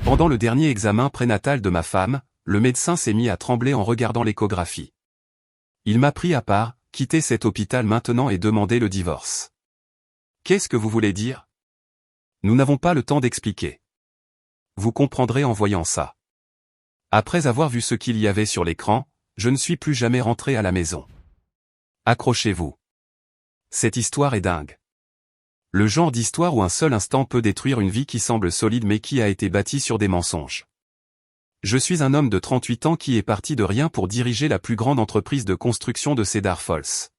Pendant le dernier examen prénatal de ma femme, le médecin s'est mis à trembler en regardant l'échographie. Il m'a pris à part, quittez cet hôpital maintenant et demandez le divorce. Qu'est-ce que vous voulez dire? Nous n'avons pas le temps d'expliquer. Vous comprendrez en voyant ça. Après avoir vu ce qu'il y avait sur l'écran, je ne suis plus jamais rentré à la maison. Accrochez-vous. Cette histoire est dingue. Le genre d'histoire où un seul instant peut détruire une vie qui semble solide mais qui a été bâtie sur des mensonges. Je suis un homme de 38 ans qui est parti de rien pour diriger la plus grande entreprise de construction de Cedar Falls.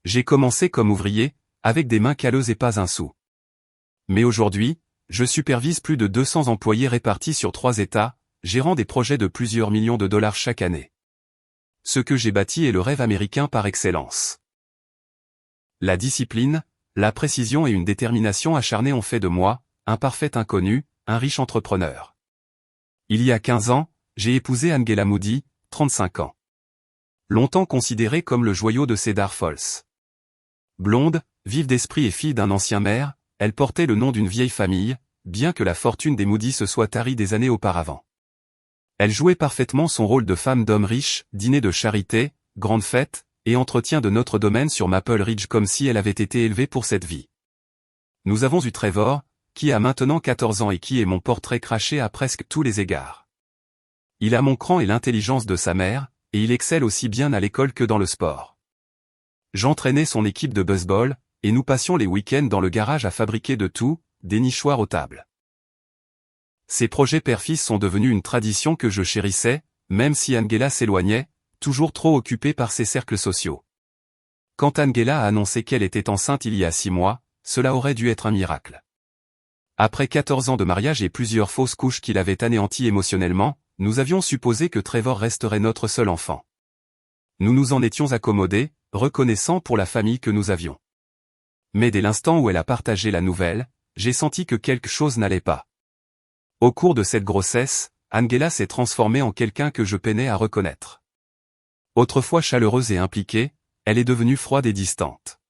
J'ai commencé comme ouvrier, avec des mains calleuses et pas un sou. Mais aujourd'hui, je supervise plus de 200 employés répartis sur 3 États, gérant des projets de plusieurs millions de dollars chaque année. Ce que j'ai bâti est le rêve américain par excellence. La discipline, la précision et une détermination acharnée ont fait de moi, un parfait inconnu, un riche entrepreneur. Il y a 15 ans, j'ai épousé Angela Moody, 35 ans. Longtemps considérée comme le joyau de Cedar Falls. Blonde, vive d'esprit et fille d'un ancien maire, elle portait le nom d'une vieille famille, bien que la fortune des Moody se soit tarie des années auparavant. Elle jouait parfaitement son rôle de femme d'homme riche, dîner de charité, grande fête, et entretien de notre domaine sur Maple Ridge comme si elle avait été élevée pour cette vie. Nous avons eu Trevor, qui a maintenant 14 ans et qui est mon portrait craché à presque tous les égards. Il a mon cran et l'intelligence de sa mère, et il excelle aussi bien à l'école que dans le sport. J'entraînais son équipe de baseball, et nous passions les week-ends dans le garage à fabriquer de tout, des nichoirs aux tables. Ces projets père-fils sont devenus une tradition que je chérissais, même si Angela s'éloignait, toujours trop occupée par ses cercles sociaux. Quand Angela a annoncé qu'elle était enceinte il y a 6 mois, cela aurait dû être un miracle. Après 14 ans de mariage et plusieurs fausses couches qui l'avaient anéanti émotionnellement, nous avions supposé que Trevor resterait notre seul enfant. Nous nous en étions accommodés, reconnaissants pour la famille que nous avions. Mais dès l'instant où elle a partagé la nouvelle, j'ai senti que quelque chose n'allait pas. Au cours de cette grossesse, Angela s'est transformée en quelqu'un que je peinais à reconnaître. Autrefois chaleureuse et impliquée, elle est devenue froide et distante.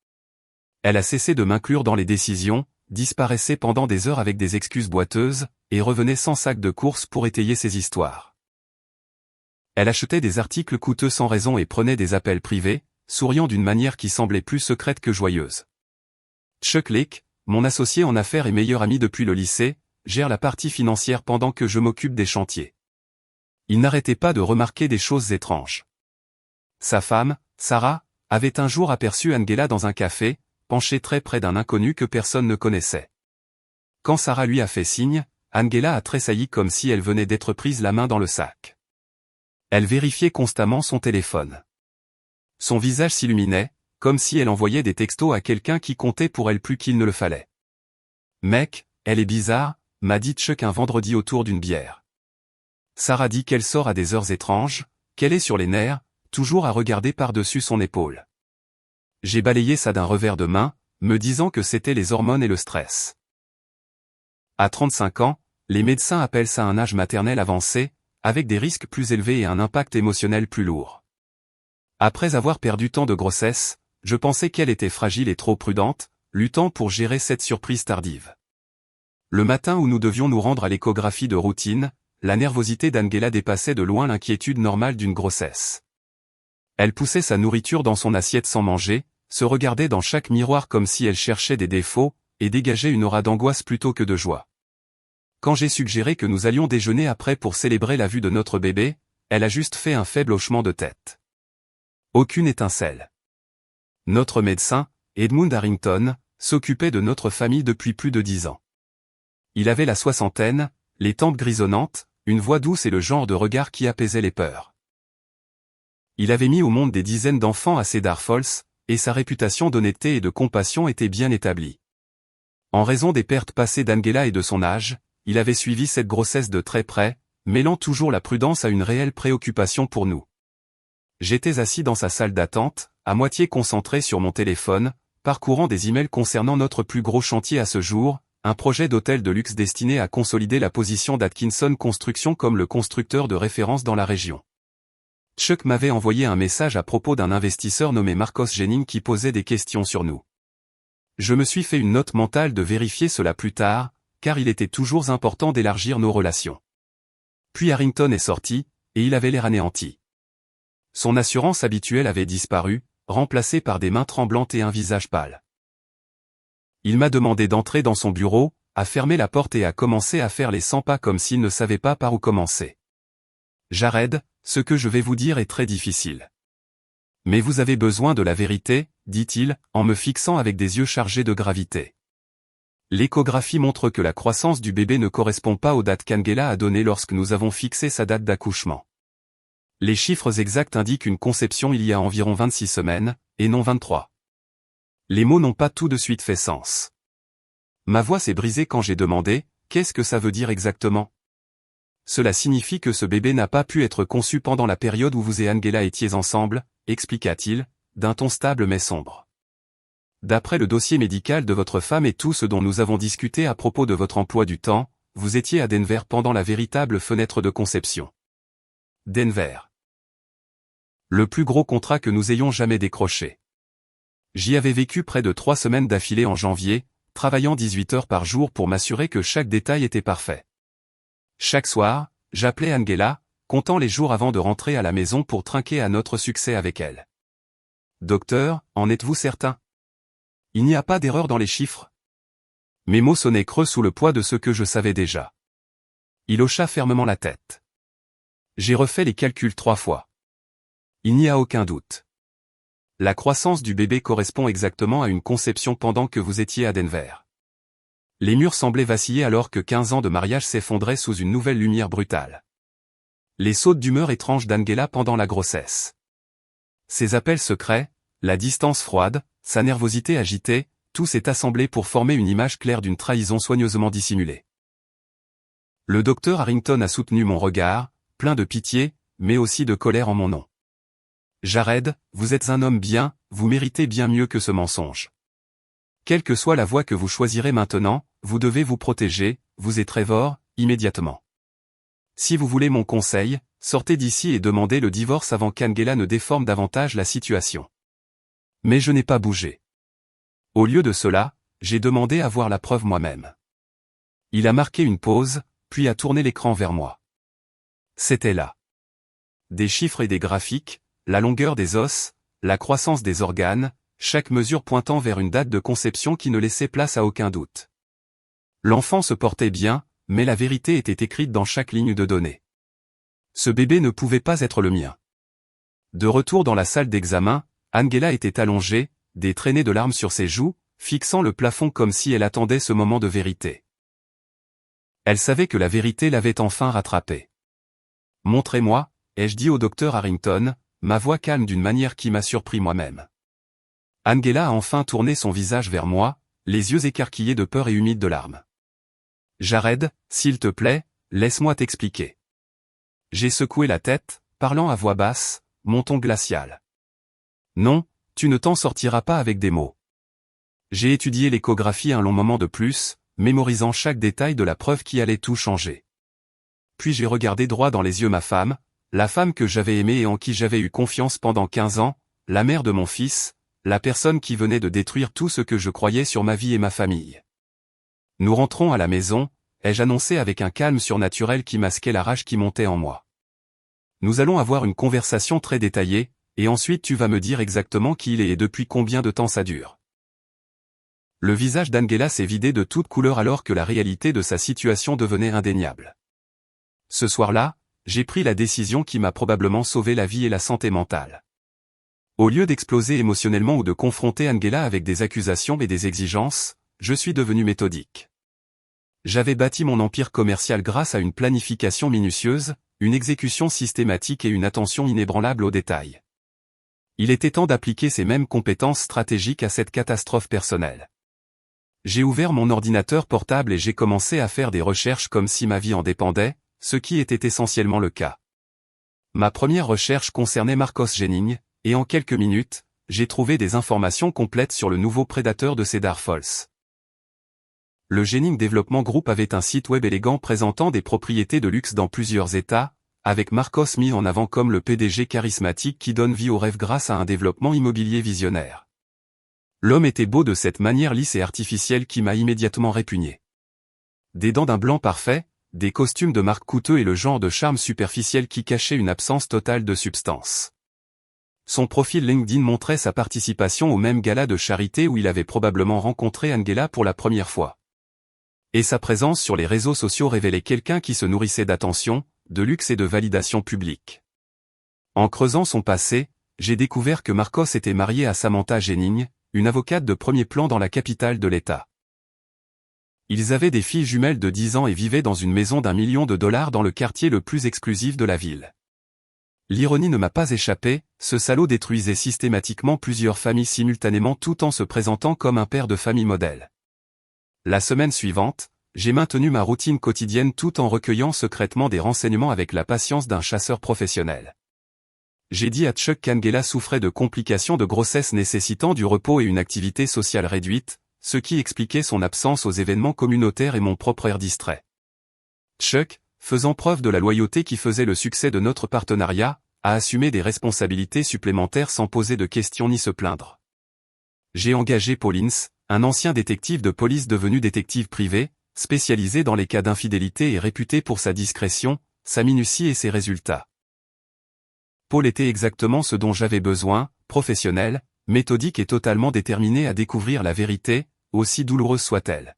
Elle a cessé de m'inclure dans les décisions, disparaissait pendant des heures avec des excuses boiteuses, et revenait sans sac de course pour étayer ses histoires. Elle achetait des articles coûteux sans raison et prenait des appels privés, souriant d'une manière qui semblait plus secrète que joyeuse. Chuck Lick, mon associé en affaires et meilleur ami depuis le lycée, gère la partie financière pendant que je m'occupe des chantiers. Il n'arrêtait pas de remarquer des choses étranges. Sa femme, Sarah, avait un jour aperçu Angela dans un café, penchée très près d'un inconnu que personne ne connaissait. Quand Sarah lui a fait signe, Angela a tressailli comme si elle venait d'être prise la main dans le sac. Elle vérifiait constamment son téléphone. Son visage s'illuminait, comme si elle envoyait des textos à quelqu'un qui comptait pour elle plus qu'il ne le fallait. « Mec, elle est bizarre », m'a dit Chuck un vendredi autour d'une bière. Sarah dit qu'elle sort à des heures étranges, qu'elle est sur les nerfs, toujours à regarder par-dessus son épaule. J'ai balayé ça d'un revers de main, me disant que c'était les hormones et le stress. À 35 ans, les médecins appellent ça un âge maternel avancé, avec des risques plus élevés et un impact émotionnel plus lourd. Après avoir perdu tant de grossesse, je pensais qu'elle était fragile et trop prudente, luttant pour gérer cette surprise tardive. Le matin où nous devions nous rendre à l'échographie de routine, la nervosité d'Angela dépassait de loin l'inquiétude normale d'une grossesse. Elle poussait sa nourriture dans son assiette sans manger, se regardait dans chaque miroir comme si elle cherchait des défauts, et dégageait une aura d'angoisse plutôt que de joie. Quand j'ai suggéré que nous allions déjeuner après pour célébrer la vue de notre bébé, elle a juste fait un faible hochement de tête. Aucune étincelle. Notre médecin, Edmund Harrington, s'occupait de notre famille depuis plus de 10 ans. Il avait la soixantaine, les tempes grisonnantes, une voix douce et le genre de regard qui apaisait les peurs. Il avait mis au monde des dizaines d'enfants à Cedar Falls, et sa réputation d'honnêteté et de compassion était bien établie. En raison des pertes passées d'Angela et de son âge, il avait suivi cette grossesse de très près, mêlant toujours la prudence à une réelle préoccupation pour nous. J'étais assis dans sa salle d'attente, à moitié concentré sur mon téléphone, parcourant des emails concernant notre plus gros chantier à ce jour, un projet d'hôtel de luxe destiné à consolider la position d'Atkinson Construction comme le constructeur de référence dans la région. Chuck m'avait envoyé un message à propos d'un investisseur nommé Marcos Jennings qui posait des questions sur nous. Je me suis fait une note mentale de vérifier cela plus tard, car il était toujours important d'élargir nos relations. Puis Harrington est sorti, et il avait l'air anéanti. Son assurance habituelle avait disparu, remplacée par des mains tremblantes et un visage pâle. Il m'a demandé d'entrer dans son bureau, à fermer la porte et à commencer à faire les 100 pas comme s'il ne savait pas par où commencer. Jared, ce que je vais vous dire est très difficile. Mais vous avez besoin de la vérité, dit-il, en me fixant avec des yeux chargés de gravité. L'échographie montre que la croissance du bébé ne correspond pas aux dates qu'Angela a données lorsque nous avons fixé sa date d'accouchement. Les chiffres exacts indiquent une conception il y a environ 26 semaines, et non 23. Les mots n'ont pas tout de suite fait sens. Ma voix s'est brisée quand j'ai demandé « Qu'est-ce que ça veut dire exactement ?» Cela signifie que ce bébé n'a pas pu être conçu pendant la période où vous et Angela étiez ensemble, expliqua-t-il, d'un ton stable mais sombre. D'après le dossier médical de votre femme et tout ce dont nous avons discuté à propos de votre emploi du temps, vous étiez à Denver pendant la véritable fenêtre de conception. Denver. Le plus gros contrat que nous ayons jamais décroché. J'y avais vécu près de 3 semaines d'affilée en janvier, travaillant 18 heures par jour pour m'assurer que chaque détail était parfait. Chaque soir, j'appelais Angela, comptant les jours avant de rentrer à la maison pour trinquer à notre succès avec elle. Docteur, en êtes-vous certain? Il n'y a pas d'erreur dans les chiffres? Mes mots sonnaient creux sous le poids de ce que je savais déjà. Il hocha fermement la tête. J'ai refait les calculs 3 fois. Il n'y a aucun doute. La croissance du bébé correspond exactement à une conception pendant que vous étiez à Denver. Les murs semblaient vaciller alors que 15 ans de mariage s'effondraient sous une nouvelle lumière brutale. Les sautes d'humeur étranges d'Angela pendant la grossesse. Ses appels secrets, la distance froide, sa nervosité agitée, tout s'est assemblé pour former une image claire d'une trahison soigneusement dissimulée. Le docteur Harrington a soutenu mon regard, plein de pitié, mais aussi de colère en mon nom. Jared, vous êtes un homme bien, vous méritez bien mieux que ce mensonge. Quelle que soit la voie que vous choisirez maintenant, vous devez vous protéger, vous et Trevor, immédiatement. Si vous voulez mon conseil, sortez d'ici et demandez le divorce avant qu'Angela ne déforme davantage la situation. Mais je n'ai pas bougé. Au lieu de cela, j'ai demandé à voir la preuve moi-même. Il a marqué une pause, puis a tourné l'écran vers moi. C'était là. Des chiffres et des graphiques, la longueur des os, la croissance des organes, chaque mesure pointant vers une date de conception qui ne laissait place à aucun doute. L'enfant se portait bien, mais la vérité était écrite dans chaque ligne de données. Ce bébé ne pouvait pas être le mien. De retour dans la salle d'examen, Angela était allongée, des traînées de larmes sur ses joues, fixant le plafond comme si elle attendait ce moment de vérité. Elle savait que la vérité l'avait enfin rattrapée. « Montrez-moi », ai-je dit au docteur Harrington, ma voix calme d'une manière qui m'a surpris moi-même. Angela a enfin tourné son visage vers moi, les yeux écarquillés de peur et humides de larmes. « Jared, s'il te plaît, laisse-moi t'expliquer. » J'ai secoué la tête, parlant à voix basse, mon ton glacial. « Non, tu ne t'en sortiras pas avec des mots. » J'ai étudié l'échographie un long moment de plus, mémorisant chaque détail de la preuve qui allait tout changer. Puis j'ai regardé droit dans les yeux ma femme, la femme que j'avais aimée et en qui j'avais eu confiance pendant 15 ans, la mère de mon fils, la personne qui venait de détruire tout ce que je croyais sur ma vie et ma famille. « Nous rentrons à la maison », ai-je annoncé avec un calme surnaturel qui masquait la rage qui montait en moi. « Nous allons avoir une conversation très détaillée, et ensuite tu vas me dire exactement qui il est et depuis combien de temps ça dure. » Le visage d'Angela s'est vidé de toute couleur alors que la réalité de sa situation devenait indéniable. Ce soir-là, j'ai pris la décision qui m'a probablement sauvé la vie et la santé mentale. Au lieu d'exploser émotionnellement ou de confronter Angela avec des accusations et des exigences, je suis devenu méthodique. J'avais bâti mon empire commercial grâce à une planification minutieuse, une exécution systématique et une attention inébranlable aux détails. Il était temps d'appliquer ces mêmes compétences stratégiques à cette catastrophe personnelle. J'ai ouvert mon ordinateur portable et j'ai commencé à faire des recherches comme si ma vie en dépendait, ce qui était essentiellement le cas. Ma première recherche concernait Marcos Jennings, et en quelques minutes, j'ai trouvé des informations complètes sur le nouveau prédateur de Cedar Falls. Le Jennings Development Group avait un site web élégant présentant des propriétés de luxe dans plusieurs États, avec Marcos mis en avant comme le PDG charismatique qui donne vie aux rêves grâce à un développement immobilier visionnaire. L'homme était beau de cette manière lisse et artificielle qui m'a immédiatement répugné. des dents d'un blanc parfait, des costumes de marque coûteux et le genre de charme superficiel qui cachait une absence totale de substance. Son profil LinkedIn montrait sa participation au même gala de charité où il avait probablement rencontré Angela pour la première fois. Et sa présence sur les réseaux sociaux révélait quelqu'un qui se nourrissait d'attention, de luxe et de validation publique. En creusant son passé, j'ai découvert que Marcos était marié à Samantha Jennings, une avocate de premier plan dans la capitale de l'État. Ils avaient des filles jumelles de 10 ans et vivaient dans une maison d'1 million de dollars dans le quartier le plus exclusif de la ville. L'ironie ne m'a pas échappé, ce salaud détruisait systématiquement plusieurs familles simultanément tout en se présentant comme un père de famille modèle. La semaine suivante, j'ai maintenu ma routine quotidienne tout en recueillant secrètement des renseignements avec la patience d'un chasseur professionnel. J'ai dit à Chuck qu'Angela souffrait de complications de grossesse nécessitant du repos et une activité sociale réduite, ce qui expliquait son absence aux événements communautaires et mon propre air distrait. Chuck, faisant preuve de la loyauté qui faisait le succès de notre partenariat, a assumé des responsabilités supplémentaires sans poser de questions ni se plaindre. J'ai engagé Paul Ince, un ancien détective de police devenu détective privé, spécialisé dans les cas d'infidélité et réputé pour sa discrétion, sa minutie et ses résultats. Paul était exactement ce dont j'avais besoin, professionnel, méthodique et totalement déterminé à découvrir la vérité, aussi douloureuse soit-elle.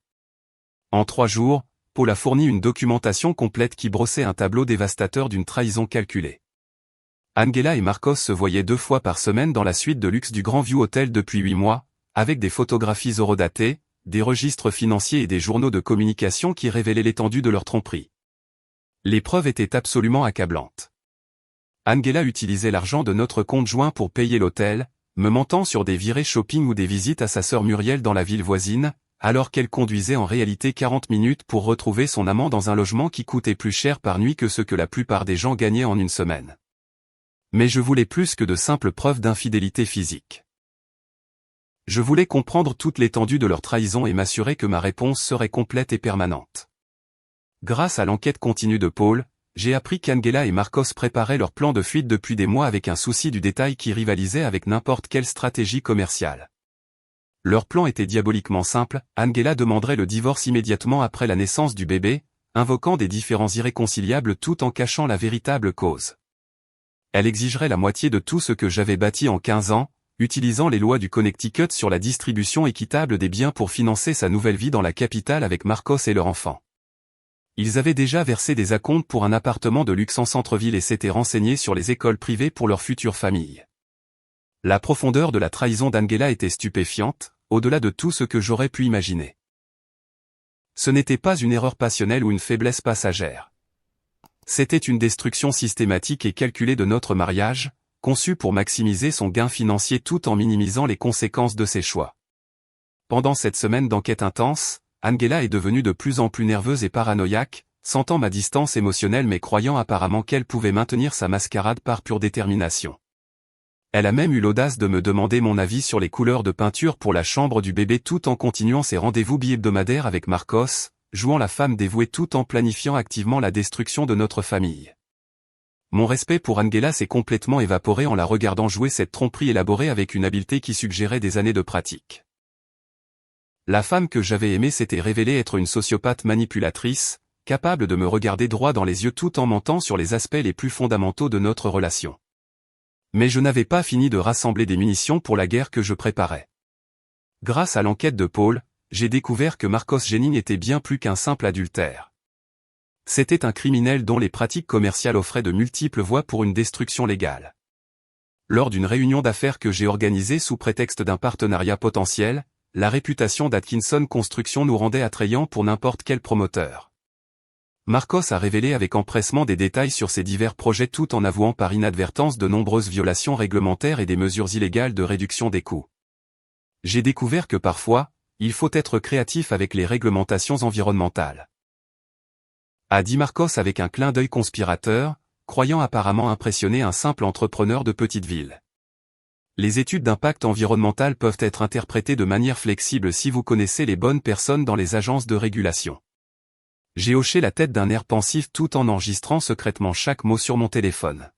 En 3 jours, Paul a fourni une documentation complète qui brossait un tableau dévastateur d'une trahison calculée. Angela et Marcos se voyaient 2 fois par semaine dans la suite de luxe du Grand View Hotel depuis 8 mois, avec des photographies horodatées, des registres financiers et des journaux de communication qui révélaient l'étendue de leur tromperie. Les preuves étaient absolument accablantes. Angela utilisait l'argent de notre compte joint pour payer l'hôtel, me mentant sur des virées shopping ou des visites à sa sœur Muriel dans la ville voisine, alors qu'elle conduisait en réalité 40 minutes pour retrouver son amant dans un logement qui coûtait plus cher par nuit que ce que la plupart des gens gagnaient en une semaine. Mais je voulais plus que de simples preuves d'infidélité physique. Je voulais comprendre toute l'étendue de leur trahison et m'assurer que ma réponse serait complète et permanente. Grâce à l'enquête continue de Paul, j'ai appris qu'Angela et Marcos préparaient leur plan de fuite depuis des mois avec un souci du détail qui rivalisait avec n'importe quelle stratégie commerciale. Leur plan était diaboliquement simple, Angela demanderait le divorce immédiatement après la naissance du bébé, invoquant des différends irréconciliables tout en cachant la véritable cause. Elle exigerait la moitié de tout ce que j'avais bâti en 15 ans, utilisant les lois du Connecticut sur la distribution équitable des biens pour financer sa nouvelle vie dans la capitale avec Marcos et leur enfant. Ils avaient déjà versé des acomptes pour un appartement de luxe en centre-ville et s'étaient renseignés sur les écoles privées pour leur future famille. La profondeur de la trahison d'Angela était stupéfiante, au-delà de tout ce que j'aurais pu imaginer. Ce n'était pas une erreur passionnelle ou une faiblesse passagère. C'était une destruction systématique et calculée de notre mariage, conçue pour maximiser son gain financier tout en minimisant les conséquences de ses choix. Pendant cette semaine d'enquête intense, Angela est devenue de plus en plus nerveuse et paranoïaque, sentant ma distance émotionnelle mais croyant apparemment qu'elle pouvait maintenir sa mascarade par pure détermination. Elle a même eu l'audace de me demander mon avis sur les couleurs de peinture pour la chambre du bébé tout en continuant ses rendez-vous bi-hebdomadaires avec Marcos, jouant la femme dévouée tout en planifiant activement la destruction de notre famille. Mon respect pour Angela s'est complètement évaporé en la regardant jouer cette tromperie élaborée avec une habileté qui suggérait des années de pratique. La femme que j'avais aimée s'était révélée être une sociopathe manipulatrice, capable de me regarder droit dans les yeux tout en mentant sur les aspects les plus fondamentaux de notre relation. Mais je n'avais pas fini de rassembler des munitions pour la guerre que je préparais. Grâce à l'enquête de Paul, j'ai découvert que Marcos Jennings était bien plus qu'un simple adultère. C'était un criminel dont les pratiques commerciales offraient de multiples voies pour une destruction légale. Lors d'une réunion d'affaires que j'ai organisée sous prétexte d'un partenariat potentiel, la réputation d'Atkinson Construction nous rendait attrayants pour n'importe quel promoteur. Marcos a révélé avec empressement des détails sur ses divers projets tout en avouant par inadvertance de nombreuses violations réglementaires et des mesures illégales de réduction des coûts. J'ai découvert que parfois, il faut être créatif avec les réglementations environnementales. A dit Marcos avec un clin d'œil conspirateur, croyant apparemment impressionner un simple entrepreneur de petite ville. Les études d'impact environnemental peuvent être interprétées de manière flexible si vous connaissez les bonnes personnes dans les agences de régulation. J'ai hoché la tête d'un air pensif tout en enregistrant secrètement chaque mot sur mon téléphone.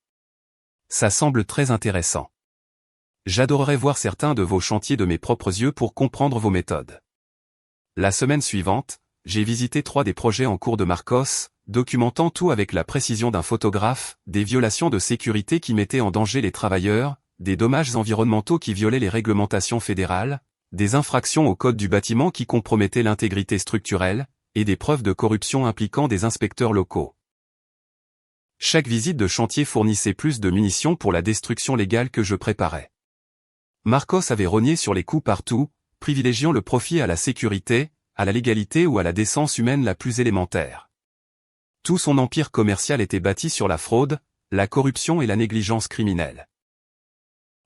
Ça semble très intéressant. J'adorerais voir certains de vos chantiers de mes propres yeux pour comprendre vos méthodes. La semaine suivante, j'ai visité 3 des projets en cours de Marcos, documentant tout avec la précision d'un photographe, des violations de sécurité qui mettaient en danger les travailleurs, des dommages environnementaux qui violaient les réglementations fédérales, des infractions au code du bâtiment qui compromettaient l'intégrité structurelle, et des preuves de corruption impliquant des inspecteurs locaux. Chaque visite de chantier fournissait plus de munitions pour la destruction légale que je préparais. Marcos avait rogné sur les coûts partout, privilégiant le profit à la sécurité, à la légalité ou à la décence humaine la plus élémentaire. Tout son empire commercial était bâti sur la fraude, la corruption et la négligence criminelle.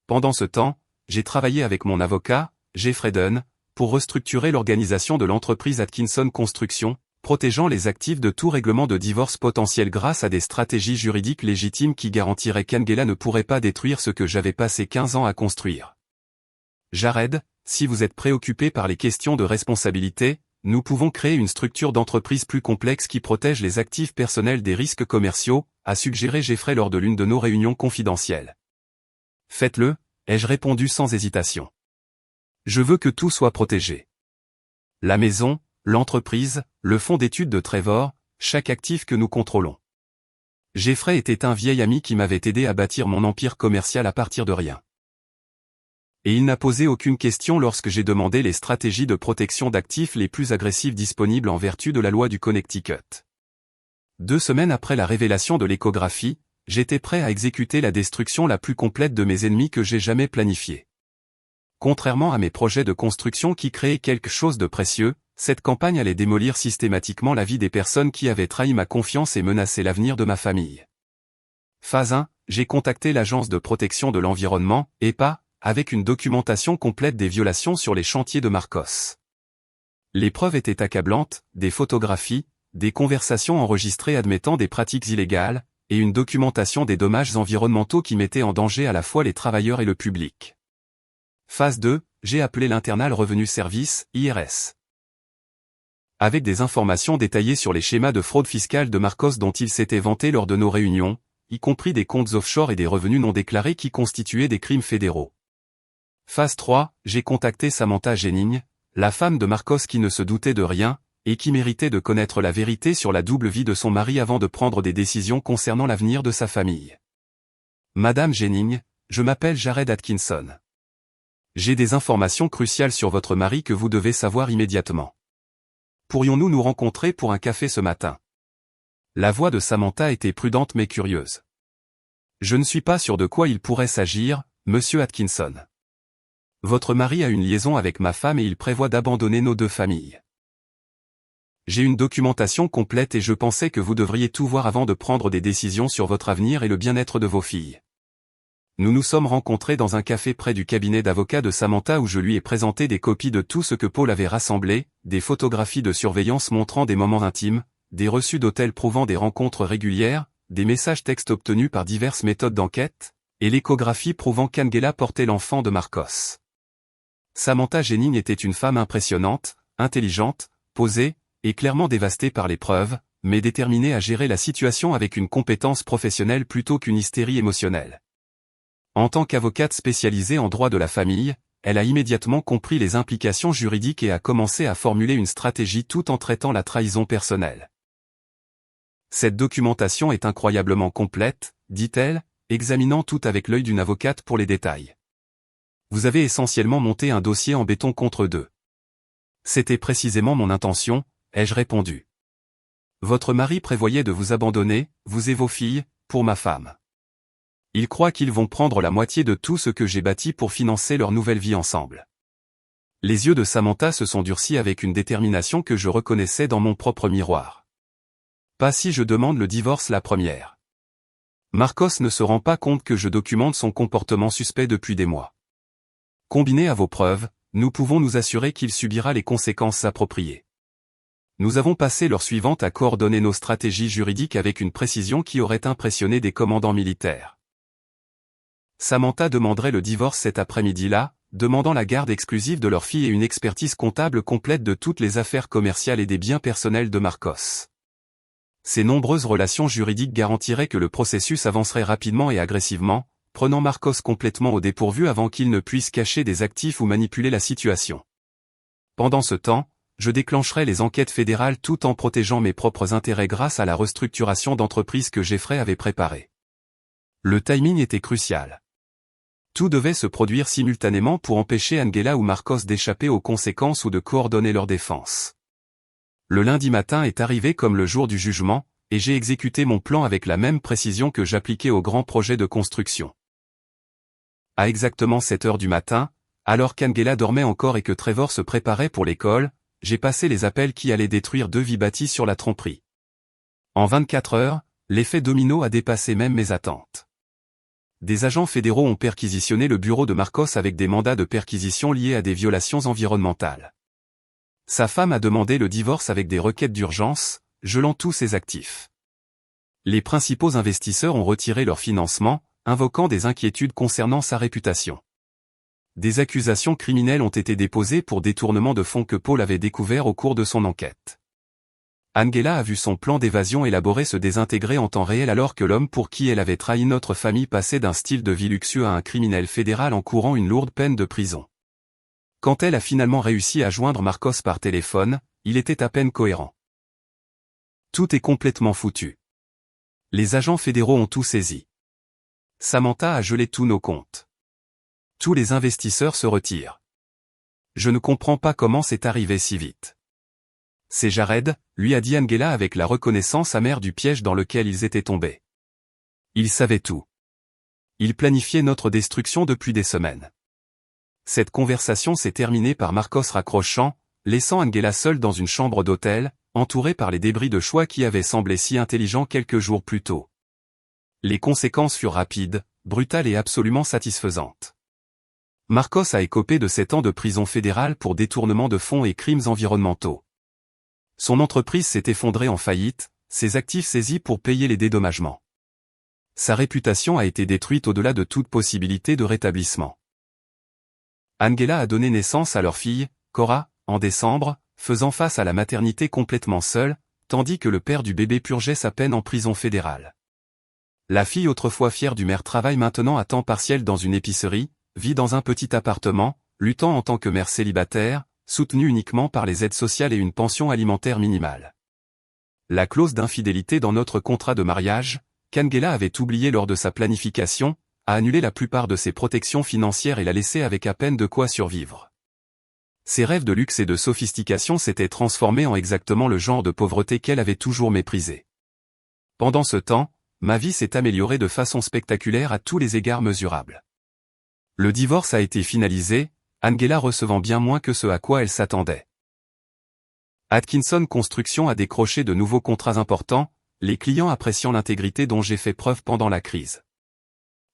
Pendant ce temps, j'ai travaillé avec mon avocat, Jeffrey Dunn, pour restructurer l'organisation de l'entreprise Atkinson Construction, protégeant les actifs de tout règlement de divorce potentiel grâce à des stratégies juridiques légitimes qui garantiraient qu'Angela ne pourrait pas détruire ce que j'avais passé 15 ans à construire. Jared, si vous êtes préoccupé par les questions de responsabilité, nous pouvons créer une structure d'entreprise plus complexe qui protège les actifs personnels des risques commerciaux, a suggéré Jeffrey lors de l'une de nos réunions confidentielles. Faites-le, ai-je répondu sans hésitation. Je veux que tout soit protégé. La maison, l'entreprise, le fonds d'études de Trevor, chaque actif que nous contrôlons. Jeffrey était un vieil ami qui m'avait aidé à bâtir mon empire commercial à partir de rien. Et il n'a posé aucune question lorsque j'ai demandé les stratégies de protection d'actifs les plus agressives disponibles en vertu de la loi du Connecticut. 2 semaines après la révélation de l'échographie, j'étais prêt à exécuter la destruction la plus complète de mes ennemis que j'ai jamais planifiée. Contrairement à mes projets de construction qui créaient quelque chose de précieux, cette campagne allait démolir systématiquement la vie des personnes qui avaient trahi ma confiance et menacé l'avenir de ma famille. Phase 1, j'ai contacté l'Agence de protection de l'environnement, EPA, avec une documentation complète des violations sur les chantiers de Marcos. Les preuves étaient accablantes, des photographies, des conversations enregistrées admettant des pratiques illégales, et une documentation des dommages environnementaux qui mettaient en danger à la fois les travailleurs et le public. Phase 2, j'ai appelé l'Internal Revenue Service, IRS. Avec des informations détaillées sur les schémas de fraude fiscale de Marcos dont il s'était vanté lors de nos réunions, y compris des comptes offshore et des revenus non déclarés qui constituaient des crimes fédéraux. Phase 3, j'ai contacté Samantha Jennings, la femme de Marcos qui ne se doutait de rien, et qui méritait de connaître la vérité sur la double vie de son mari avant de prendre des décisions concernant l'avenir de sa famille. Madame Jennings, je m'appelle Jared Atkinson. J'ai des informations cruciales sur votre mari que vous devez savoir immédiatement. Pourrions-nous nous rencontrer pour un café ce matin? La voix de Samantha était prudente mais curieuse. Je ne suis pas sûr de quoi il pourrait s'agir, monsieur Atkinson. Votre mari a une liaison avec ma femme et il prévoit d'abandonner nos 2 familles. J'ai une documentation complète et je pensais que vous devriez tout voir avant de prendre des décisions sur votre avenir et le bien-être de vos filles. Nous nous sommes rencontrés dans un café près du cabinet d'avocat de Samantha où je lui ai présenté des copies de tout ce que Paul avait rassemblé, des photographies de surveillance montrant des moments intimes, des reçus d'hôtel prouvant des rencontres régulières, des messages textes obtenus par diverses méthodes d'enquête, et l'échographie prouvant qu'Angela portait l'enfant de Marcos. Samantha Jennings était une femme impressionnante, intelligente, posée, et clairement dévastée par les preuves, mais déterminée à gérer la situation avec une compétence professionnelle plutôt qu'une hystérie émotionnelle. En tant qu'avocate spécialisée en droit de la famille, elle a immédiatement compris les implications juridiques et a commencé à formuler une stratégie tout en traitant la trahison personnelle. Cette documentation est incroyablement complète, dit-elle, examinant tout avec l'œil d'une avocate pour les détails. Vous avez essentiellement monté un dossier en béton contre eux 2. C'était précisément mon intention, ai-je répondu. Votre mari prévoyait de vous abandonner, vous et vos filles, pour ma femme. Ils croient qu'ils vont prendre la moitié de tout ce que j'ai bâti pour financer leur nouvelle vie ensemble. Les yeux de Samantha se sont durcis avec une détermination que je reconnaissais dans mon propre miroir. Pas si je demande le divorce la première. Marcos ne se rend pas compte que je documente son comportement suspect depuis des mois. Combiné à vos preuves, nous pouvons nous assurer qu'il subira les conséquences appropriées. Nous avons passé l'heure suivante à coordonner nos stratégies juridiques avec une précision qui aurait impressionné des commandants militaires. Samantha demanderait le divorce cet après-midi-là, demandant la garde exclusive de leur fille et une expertise comptable complète de toutes les affaires commerciales et des biens personnels de Marcos. Ces nombreuses relations juridiques garantiraient que le processus avancerait rapidement et agressivement, prenant Marcos complètement au dépourvu avant qu'il ne puisse cacher des actifs ou manipuler la situation. Pendant ce temps, je déclencherai les enquêtes fédérales tout en protégeant mes propres intérêts grâce à la restructuration d'entreprise que Jeffrey avait préparée. Le timing était crucial. Tout devait se produire simultanément pour empêcher Angela ou Marcos d'échapper aux conséquences ou de coordonner leur défense. Le lundi matin est arrivé comme le jour du jugement, et j'ai exécuté mon plan avec la même précision que j'appliquais au grand projet de construction. À exactement 7 heures du matin, alors qu'Angela dormait encore et que Trevor se préparait pour l'école, j'ai passé les appels qui allaient détruire 2 vies bâties sur la tromperie. En 24 heures, l'effet domino a dépassé même mes attentes. Des agents fédéraux ont perquisitionné le bureau de Marcos avec des mandats de perquisition liés à des violations environnementales. Sa femme a demandé le divorce avec des requêtes d'urgence, gelant tous ses actifs. Les principaux investisseurs ont retiré leur financement, invoquant des inquiétudes concernant sa réputation. Des accusations criminelles ont été déposées pour détournement de fonds que Paul avait découvert au cours de son enquête. Angela a vu son plan d'évasion élaboré se désintégrer en temps réel alors que l'homme pour qui elle avait trahi notre famille passait d'un style de vie luxueux à un criminel fédéral encourant une lourde peine de prison. Quand elle a finalement réussi à joindre Marcos par téléphone, il était à peine cohérent. Tout est complètement foutu. Les agents fédéraux ont tout saisi. Samantha a gelé tous nos comptes. Tous les investisseurs se retirent. Je ne comprends pas comment c'est arrivé si vite. C'est Jared, lui a dit Angela avec la reconnaissance amère du piège dans lequel ils étaient tombés. Il savait tout. Il planifiait notre destruction depuis des semaines. Cette conversation s'est terminée par Marcos raccrochant, laissant Angela seule dans une chambre d'hôtel, entourée par les débris de choix qui avaient semblé si intelligents quelques jours plus tôt. Les conséquences furent rapides, brutales et absolument satisfaisantes. Marcos a écopé de 7 ans de prison fédérale pour détournement de fonds et crimes environnementaux. Son entreprise s'est effondrée en faillite, ses actifs saisis pour payer les dédommagements. Sa réputation a été détruite au-delà de toute possibilité de rétablissement. Angela a donné naissance à leur fille, Cora, en décembre, faisant face à la maternité complètement seule, tandis que le père du bébé purgeait sa peine en prison fédérale. La fille autrefois fière du maire travaille maintenant à temps partiel dans une épicerie, vit dans un petit appartement, luttant en tant que mère célibataire, soutenue uniquement par les aides sociales et une pension alimentaire minimale. La clause d'infidélité dans notre contrat de mariage, qu'Angela avait oubliée lors de sa planification, a annulé la plupart de ses protections financières et l'a laissée avec à peine de quoi survivre. Ses rêves de luxe et de sophistication s'étaient transformés en exactement le genre de pauvreté qu'elle avait toujours méprisé. Pendant ce temps, ma vie s'est améliorée de façon spectaculaire à tous les égards mesurables. Le divorce a été finalisé, Angela recevant bien moins que ce à quoi elle s'attendait. Atkinson Construction a décroché de nouveaux contrats importants, les clients appréciant l'intégrité dont j'ai fait preuve pendant la crise.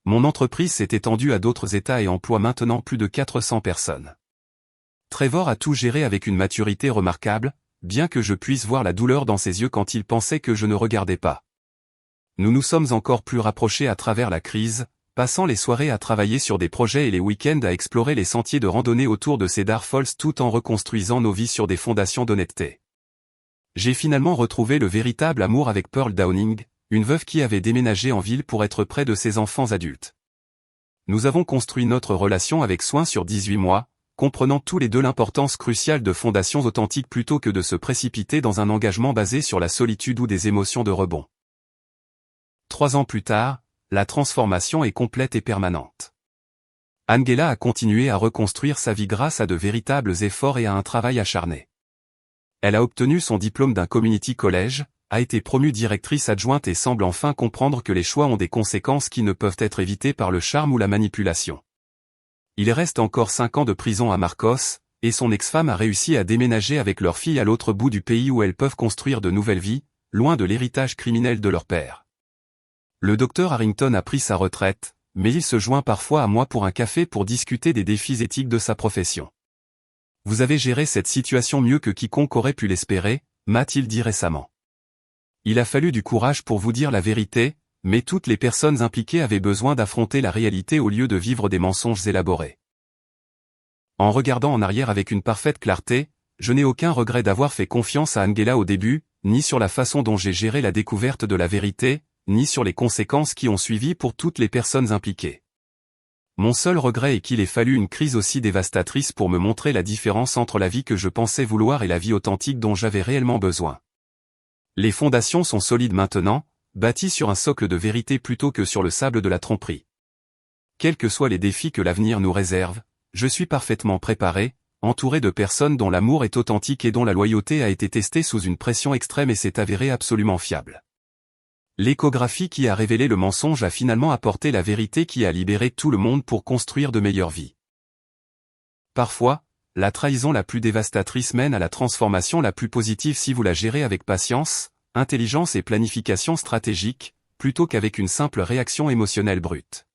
Mon entreprise s'est étendue à d'autres États et emploie maintenant plus de 400 personnes. Trevor a tout géré avec une maturité remarquable, bien que je puisse voir la douleur dans ses yeux quand il pensait que je ne regardais pas. Nous nous sommes encore plus rapprochés à travers la crise, passant les soirées à travailler sur des projets et les week-ends à explorer les sentiers de randonnée autour de Cedar Falls tout en reconstruisant nos vies sur des fondations d'honnêteté. J'ai finalement retrouvé le véritable amour avec Pearl Downing, une veuve qui avait déménagé en ville pour être près de ses enfants adultes. Nous avons construit notre relation avec soin sur 18 mois, comprenant tous les deux l'importance cruciale de fondations authentiques plutôt que de se précipiter dans un engagement basé sur la solitude ou des émotions de rebond. 3 ans plus tard, la transformation est complète et permanente. Angela a continué à reconstruire sa vie grâce à de véritables efforts et à un travail acharné. Elle a obtenu son diplôme d'un community college, a été promue directrice adjointe et semble enfin comprendre que les choix ont des conséquences qui ne peuvent être évitées par le charme ou la manipulation. Il reste encore 5 ans de prison à Marcos, et son ex-femme a réussi à déménager avec leur fille à l'autre bout du pays où elles peuvent construire de nouvelles vies, loin de l'héritage criminel de leur père. Le docteur Harrington a pris sa retraite, mais il se joint parfois à moi pour un café pour discuter des défis éthiques de sa profession. Vous avez géré cette situation mieux que quiconque aurait pu l'espérer, m'a-t-il dit récemment. Il a fallu du courage pour vous dire la vérité, mais toutes les personnes impliquées avaient besoin d'affronter la réalité au lieu de vivre des mensonges élaborés. En regardant en arrière avec une parfaite clarté, je n'ai aucun regret d'avoir fait confiance à Angela au début, ni sur la façon dont j'ai géré la découverte de la vérité, ni sur les conséquences qui ont suivi pour toutes les personnes impliquées. Mon seul regret est qu'il ait fallu une crise aussi dévastatrice pour me montrer la différence entre la vie que je pensais vouloir et la vie authentique dont j'avais réellement besoin. Les fondations sont solides maintenant, bâties sur un socle de vérité plutôt que sur le sable de la tromperie. Quels que soient les défis que l'avenir nous réserve, je suis parfaitement préparé, entouré de personnes dont l'amour est authentique et dont la loyauté a été testée sous une pression extrême et s'est avérée absolument fiable. L'échographie qui a révélé le mensonge a finalement apporté la vérité qui a libéré tout le monde pour construire de meilleures vies. Parfois, la trahison la plus dévastatrice mène à la transformation la plus positive si vous la gérez avec patience, intelligence et planification stratégique, plutôt qu'avec une simple réaction émotionnelle brute.